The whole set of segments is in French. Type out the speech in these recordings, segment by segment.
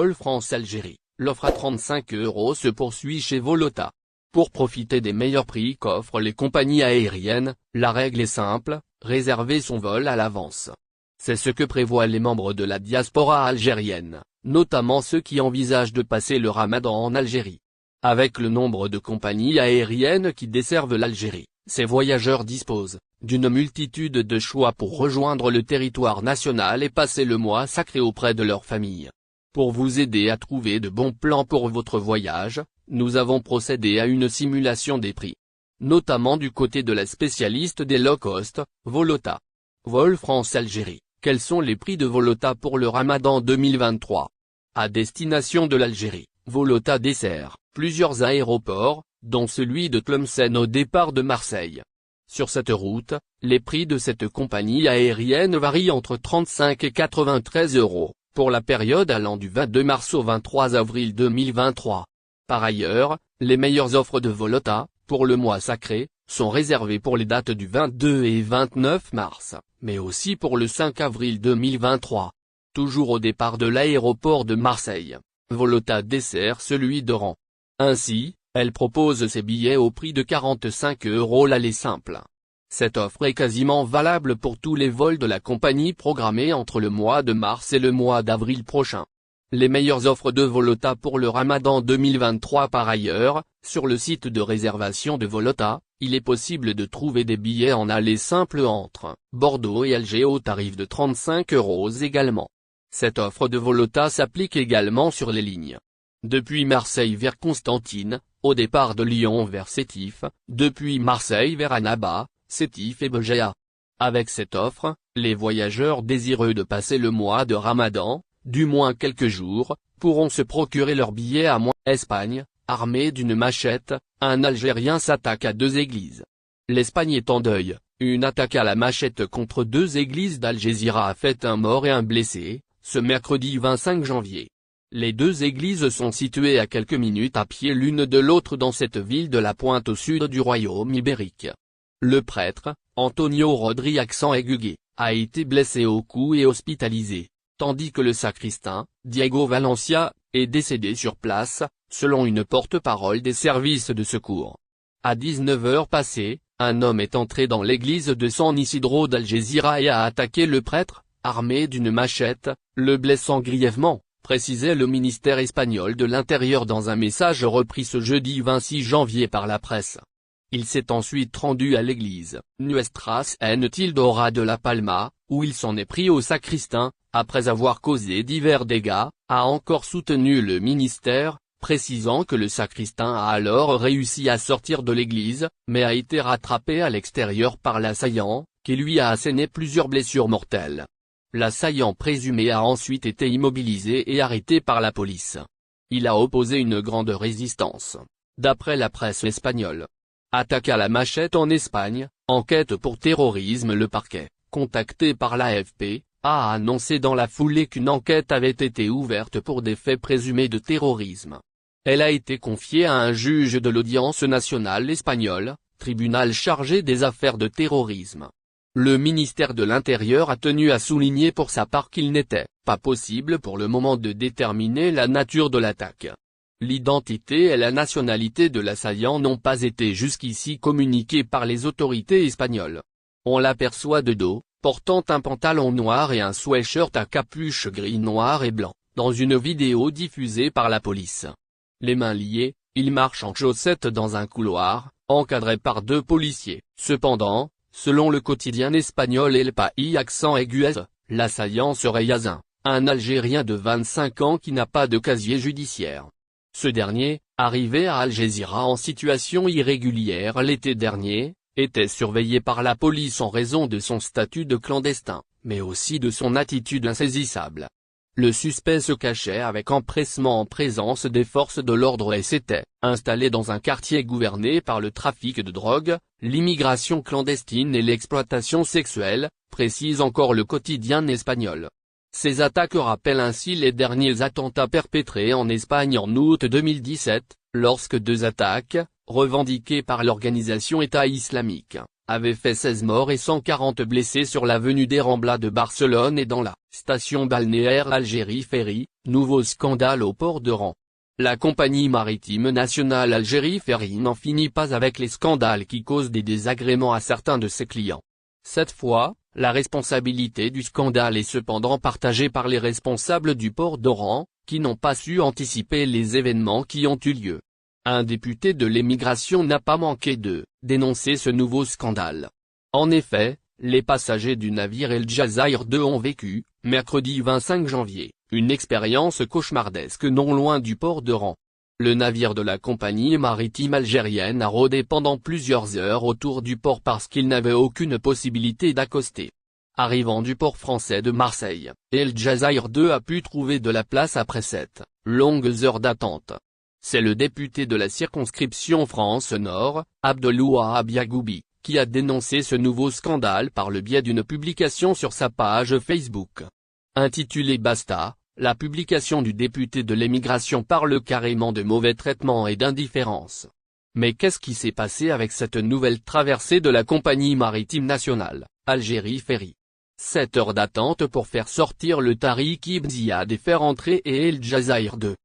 Vol France-Algérie, l'offre à 35 € se poursuit chez Volota. Pour profiter des meilleurs prix qu'offrent les compagnies aériennes, la règle est simple, réserver son vol à l'avance. C'est ce que prévoient les membres de la diaspora algérienne, notamment ceux qui envisagent de passer le Ramadan en Algérie. Avec le nombre de compagnies aériennes qui desservent l'Algérie, ces voyageurs disposent d'une multitude de choix pour rejoindre le territoire national et passer le mois sacré auprès de leur famille. Pour vous aider à trouver de bons plans pour votre voyage, nous avons procédé à une simulation des prix. Notamment du côté de la spécialiste des low-cost, Volota. Vol France-Algérie, quels sont les prix de Volota pour le Ramadan 2023? À destination de l'Algérie, Volota dessert plusieurs aéroports, dont celui de Tlemcen au départ de Marseille. Sur cette route, les prix de cette compagnie aérienne varient entre 35 et 93 €, pour la période allant du 22 mars au 23 avril 2023. Par ailleurs, les meilleures offres de Volota, pour le mois sacré, sont réservées pour les dates du 22 et 29 mars, mais aussi pour le 5 avril 2023. Toujours au départ de l'aéroport de Marseille, Volota dessert celui d'Oran. Ainsi, elle propose ses billets au prix de 45 € l'aller simple. Cette offre est quasiment valable pour tous les vols de la compagnie programmés entre le mois de mars et le mois d'avril prochain. Les meilleures offres de Volota pour le Ramadan 2023. Par ailleurs, sur le site de réservation de Volota, il est possible de trouver des billets en aller simple entre Bordeaux et Alger au tarif de 35 € également. Cette offre de Volota s'applique également sur les lignes depuis Marseille vers Constantine, au départ de Lyon vers Sétif, depuis Marseille vers Annaba, Sétif et Béjaïa. Avec cette offre, les voyageurs désireux de passer le mois de Ramadan, du moins quelques jours, pourront se procurer leur billet à moins. Espagne, armé d'une machette, un Algérien s'attaque à 2 églises. L'Espagne est en deuil, une attaque à la machette contre 2 églises d'Algésiras a fait un mort et un blessé, ce mercredi 25 janvier. Les 2 églises sont situées à quelques minutes à pied l'une de l'autre dans cette ville de la pointe au sud du royaume ibérique. Le prêtre, Antonio Rodri accent aigu, a été blessé au cou et hospitalisé, tandis que le sacristain, Diego Valencia, est décédé sur place, selon une porte-parole des services de secours. À 19 h passées, un homme est entré dans l'église de San Isidro d'Algésiras et a attaqué le prêtre, armé d'une machette, le blessant grièvement, précisait le ministère espagnol de l'Intérieur dans un message repris ce jeudi 26 janvier par la presse. Il s'est ensuite rendu à l'église Nuestra Señora de la Palma, où il s'en est pris au sacristain, après avoir causé divers dégâts, a encore soutenu le ministère, précisant que le sacristain a alors réussi à sortir de l'église, mais a été rattrapé à l'extérieur par l'assaillant, qui lui a asséné plusieurs blessures mortelles. L'assaillant présumé a ensuite été immobilisé et arrêté par la police. Il a opposé une grande résistance. D'après la presse espagnole. Attaque à la machette en Espagne, enquête pour terrorisme. Le parquet, contacté par l'AFP, a annoncé dans la foulée qu'une enquête avait été ouverte pour des faits présumés de terrorisme. Elle a été confiée à un juge de l'audience nationale espagnole, tribunal chargé des affaires de terrorisme. Le ministère de l'Intérieur a tenu à souligner pour sa part qu'il n'était pas possible pour le moment de déterminer la nature de l'attaque. L'identité et la nationalité de l'assaillant n'ont pas été jusqu'ici communiquées par les autorités espagnoles. On l'aperçoit de dos, portant un pantalon noir et un sweatshirt à capuche gris noir et blanc, dans une vidéo diffusée par la police. Les mains liées, il marche en chaussettes dans un couloir, encadré par 2 policiers. Cependant, selon le quotidien espagnol El País accent aigu, l'assaillant serait Yazin, un Algérien de 25 ans qui n'a pas de casier judiciaire. Ce dernier, arrivé à Algésiras en situation irrégulière l'été dernier, était surveillé par la police en raison de son statut de clandestin, mais aussi de son attitude insaisissable. Le suspect se cachait avec empressement en présence des forces de l'ordre et s'était installé dans un quartier gouverné par le trafic de drogue, l'immigration clandestine et l'exploitation sexuelle, précise encore le quotidien espagnol. Ces attaques rappellent ainsi les derniers attentats perpétrés en Espagne en août 2017, lorsque 2 attaques, revendiquées par l'organisation État islamique, avait fait 16 morts et 140 blessés sur l'avenue des Ramblas de Barcelone et dans la station balnéaire Algérie Ferry, nouveau scandale au port d'Oran. La compagnie maritime nationale Algérie Ferry n'en finit pas avec les scandales qui causent des désagréments à certains de ses clients. Cette fois, la responsabilité du scandale est cependant partagée par les responsables du port d'Oran, qui n'ont pas su anticiper les événements qui ont eu lieu. Un député de l'émigration n'a pas manqué de dénoncer ce nouveau scandale. En effet, les passagers du navire El Jazair 2 ont vécu, mercredi 25 janvier, une expérience cauchemardesque non loin du port d'Oran. Le navire de la compagnie maritime algérienne a rôdé pendant plusieurs heures autour du port parce qu'il n'avait aucune possibilité d'accoster. Arrivant du port français de Marseille, El Jazair 2 a pu trouver de la place après 7 longues heures d'attente. C'est le député de la circonscription France-Nord, Abdelouahab Yagoubi, qui a dénoncé ce nouveau scandale par le biais d'une publication sur sa page Facebook. Intitulée Basta, la publication du député de l'émigration parle carrément de mauvais traitement et d'indifférence. Mais qu'est-ce qui s'est passé avec cette nouvelle traversée de la compagnie maritime nationale, Algérie Ferry? 7 heures d'attente pour faire sortir le Tariq Ibn Ziyad et faire entrer El Jazair 2.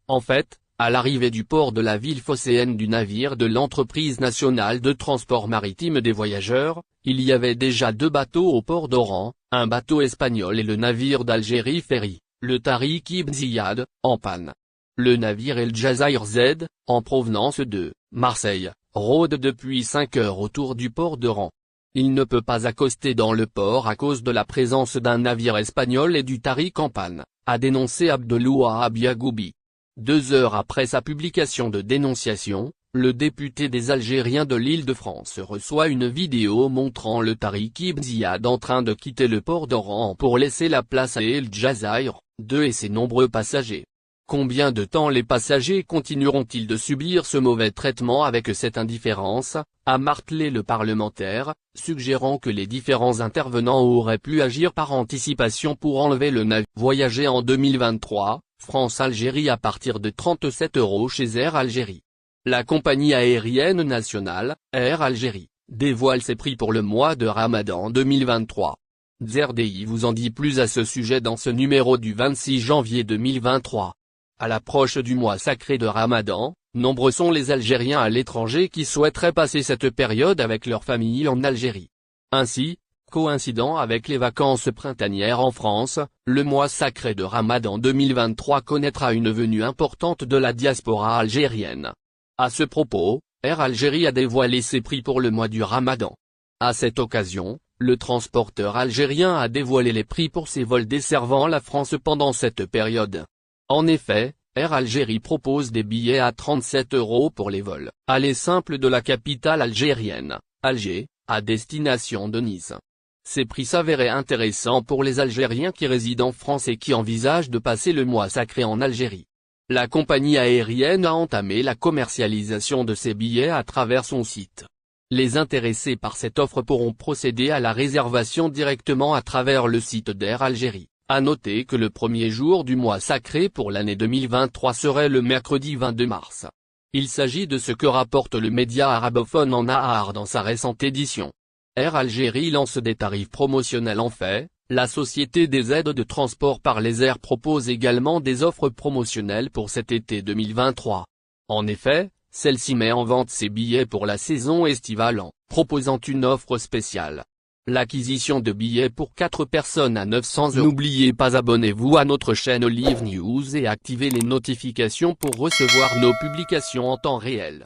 En fait, à l'arrivée du port de la ville phocéenne du navire de l'entreprise nationale de transport maritime des voyageurs, il y avait déjà 2 bateaux au port d'Oran, un bateau espagnol et le navire d'Algérie Ferry, le Tariq Ibn Ziyad, en panne. Le navire El Jazair Z, en provenance de Marseille, rôde depuis 5 heures autour du port d'Oran. Il ne peut pas accoster dans le port à cause de la présence d'un navire espagnol et du Tariq en panne, a dénoncé Abdelouahab Yagoubi. 2 heures après sa publication de dénonciation, le député des Algériens de l'Île-de-France reçoit une vidéo montrant le Tariq Ibn Ziyad en train de quitter le port d'Oran pour laisser la place à El Jazair 2 et ses nombreux passagers. Combien de temps les passagers continueront-ils de subir ce mauvais traitement avec cette indifférence, a martelé le parlementaire, suggérant que les différents intervenants auraient pu agir par anticipation pour enlever le navire. Voyager en 2023, France-Algérie à partir de 37 € chez Air Algérie. La compagnie aérienne nationale, Air Algérie, dévoile ses prix pour le mois de Ramadan 2023. ZRDI vous en dit plus à ce sujet dans ce numéro du 26 janvier 2023. À l'approche du mois sacré de Ramadan, nombreux sont les Algériens à l'étranger qui souhaiteraient passer cette période avec leur famille en Algérie. Ainsi, coïncidant avec les vacances printanières en France, le mois sacré de Ramadan 2023 connaîtra une venue importante de la diaspora algérienne. À ce propos, Air Algérie a dévoilé ses prix pour le mois du Ramadan. À cette occasion, le transporteur algérien a dévoilé les prix pour ses vols desservant la France pendant cette période. En effet, Air Algérie propose des billets à 37 € pour les vols aller simples de la capitale algérienne, Alger, à destination de Nice. Ces prix s'avéraient intéressants pour les Algériens qui résident en France et qui envisagent de passer le mois sacré en Algérie. La compagnie aérienne a entamé la commercialisation de ces billets à travers son site. Les intéressés par cette offre pourront procéder à la réservation directement à travers le site d'Air Algérie. À noter que le premier jour du mois sacré pour l'année 2023 serait le mercredi 22 mars. Il s'agit de ce que rapporte le média arabophone en Nahar dans sa récente édition. Air Algérie lance des tarifs promotionnels. En fait, la société des aides de transport par les airs propose également des offres promotionnelles pour cet été 2023. En effet, celle-ci met en vente ses billets pour la saison estivale en proposant une offre spéciale. L'acquisition de billets pour 4 personnes à 900 €. N'oubliez pas, abonnez-vous à notre chaîne Olive News et activez les notifications pour recevoir nos publications en temps réel.